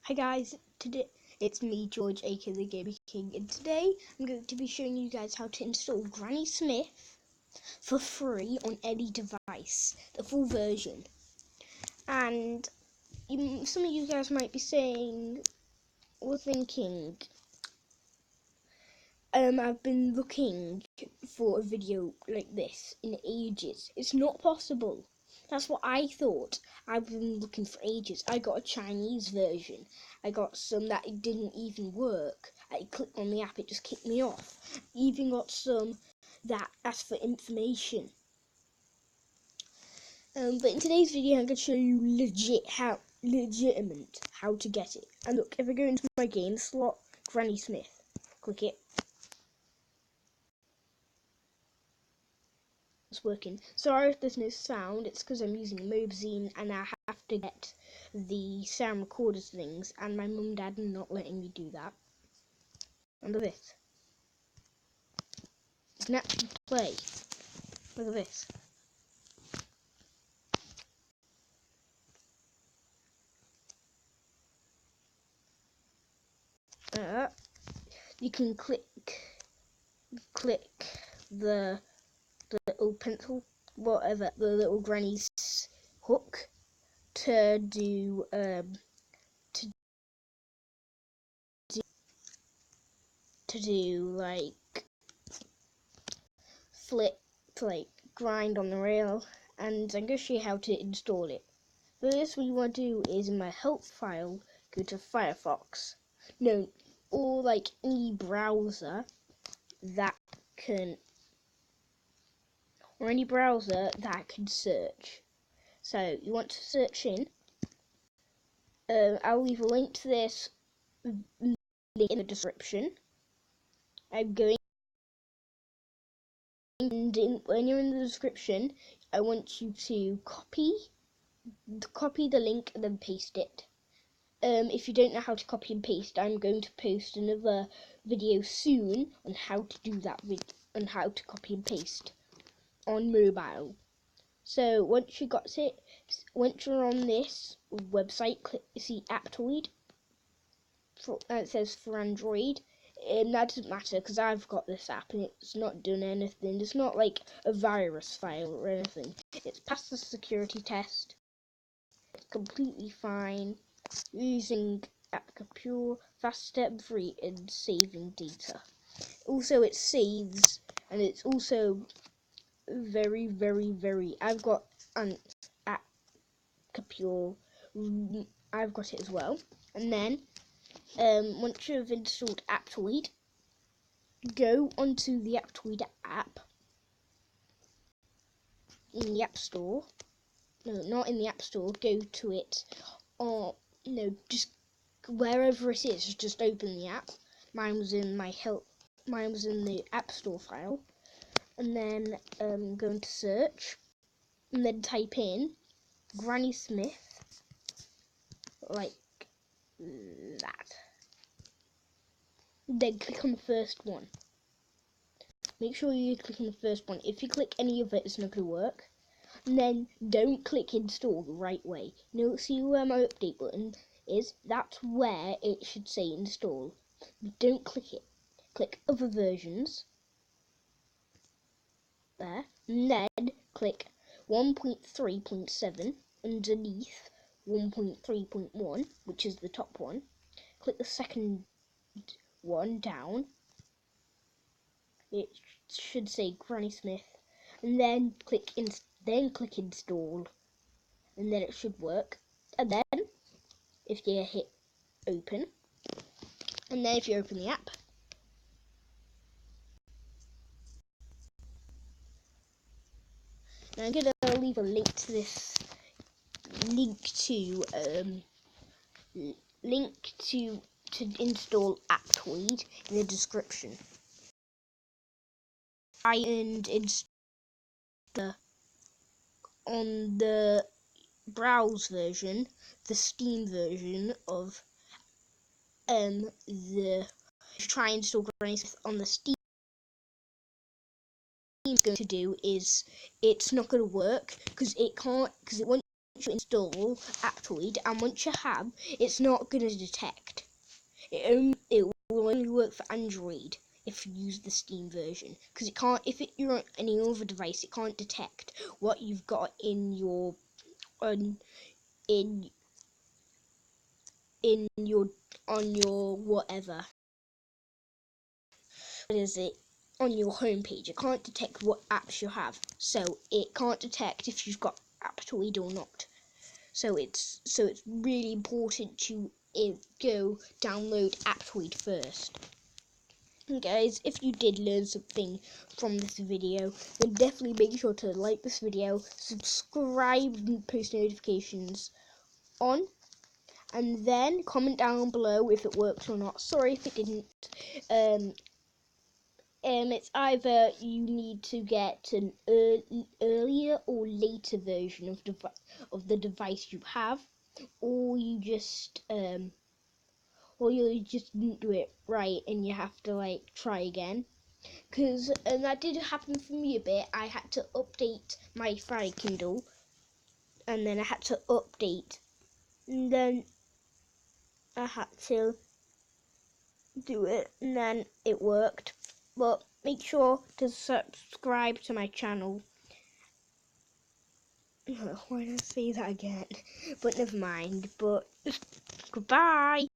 Hi guys, today it's me, George, aka the Gamer King, and today I'm going to be showing you guys how to install Granny Smith for free on any device, the full version. And some of you guys might be saying or thinking, I've been looking for a video like this in ages. It's not possible. That's what I thought. I've been looking for ages. I got a Chinese version. I got some that it didn't even work. I clicked on the app, it just kicked me off. Even got some that asked for information. But in today's video, I'm going to show you legitimate how to get it. And look, if I go into my game slot, Granny Smith, click it. It's working. Sorry if there's no sound, it's because I'm using Mobzine and I have to get the sound recorders things, and my mum and dad are not letting me do that. And look at this. You can actually play. Look at this. You can click the little pencil, whatever, the little granny's hook to do like flip, like grind on the rail, and I'm going to show you how to install it. First, what you want to do is in my help file, go to Firefox. No, or like any browser that can, search. So you want to search in. I'll leave a link to this link in the description. I'm going, and when you're in the description, I want you to copy the link and then paste it. If you don't know how to copy and paste, I'm going to post another video soon on how to do that, on how to copy and paste on mobile. So once you got it, once you're on this website, see Aptoide. It says for Android. That doesn't matter because I've got this app and it's not doing anything. It's not like a virus file or anything. It's passed the security test. It's completely fine. Using AppCapure, fast step free in saving data. Also, it saves, and it's also very. I've got an AppCapure. I've got it as well. And then, once you've installed Aptoide, go onto the Aptoide app in the App Store. No, not in the App Store. Go to it, or no, just wherever it is. Just open the app. Mine was in the App Store file, and then go into search, and then type in Granny Smith, like that. Then click on the first one. Make sure you click on the first one. If you click any of it, it's not going to work. And then don't click install the right way. Now see where my update button is? That's where it should say install. Don't click it. Click other versions. There. And then click 1.3.7 underneath 1.3.1, which is the top one. Click the second one down. It should say Granny Smith, and then click install, and then it should work. And then if you hit open, and then if you open the app, now I'm gonna leave a link to this link to install Aptoide in the description. And install on the browse version, the Steam version of try and install Granny Smith on the Steam. Going to do is it's not going to work because it won't you install Aptoide, and once you have, it's not going to detect. It will only work for Android if you use the Steam version, because it can't. If you're on any other device, it can't detect what you've got in your in on your whatever. What is it? On your homepage, it can't detect what apps you have, so it can't detect if you've got Aptoide or not. So it's really important to go download Aptoide first. And guys, if you did learn something from this video, then definitely make sure to like this video, subscribe and post notifications on, and then comment down below if it works or not. Sorry if it didn't. It's either you need to get an earlier or later version of the device you have, or you just didn't do it right and you have to like try again. Because that did happen for me a bit. I had to update my Fire Kindle, and then I had to update, and then I had to do it, and then it worked. But make sure to subscribe to my channel. Why did I say that again? But never mind. But goodbye.